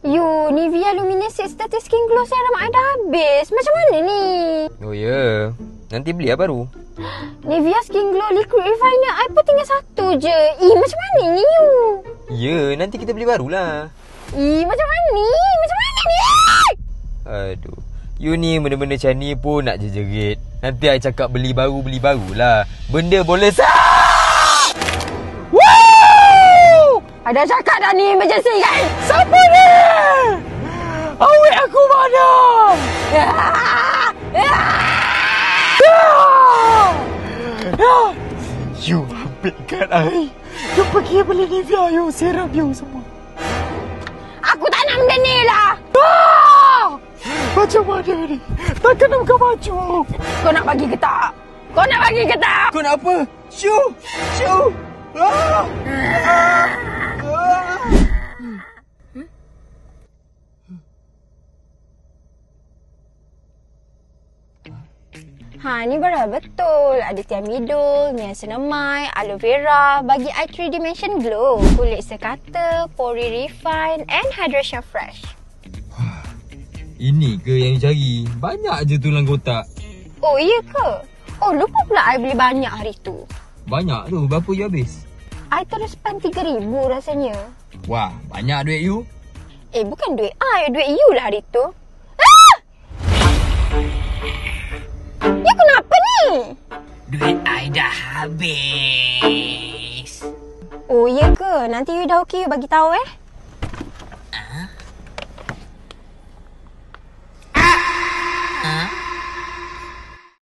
You, Nivea Luminescent Static Skin Glow Serum I dah habis. Macam mana ni? Oh ya, nanti beli lah baru. Nivea Skin Glow Liquid Refiner I pun tinggal satu je. Macam mana ni you? Ya, nanti kita beli barulah. Macam mana ni? Macam mana ni? Aduh, you ni benda-benda macam ni pun nak jerit. Nanti I cakap beli barulah. Benda boleh sah. Woo! Ada cakap dah ni emergency kan? Siapa ni? Awet aku mana? You ambilkan I. You pergi beli Nivea you, serum you semua. Aku tak nak benda ni lah. Macam mana ni? Takkan nak buka baju. Kau nak bagi ke tak? Kau nak bagi ke tak? Kau nak apa? Shoo! Shoo! Ni betul. Ada Thiamidol, niacinamide, aloe vera bagi eye 3 dimension glow, kulit sekata, pori refine and hydration fresh. Ini ke yang you cari? Banyak je tulang kotak. Oh, iya ke? Oh, lupa pula I beli banyak hari tu. Banyak tu, berapa you habis? I terus spend 3,000 rasanya. Wah, banyak duit you. Bukan duit I, duit you lah hari tu. Ya kenapa ni? Duit I dah habis. Oh, iya ke? Nanti you dah okey, you bagi tahu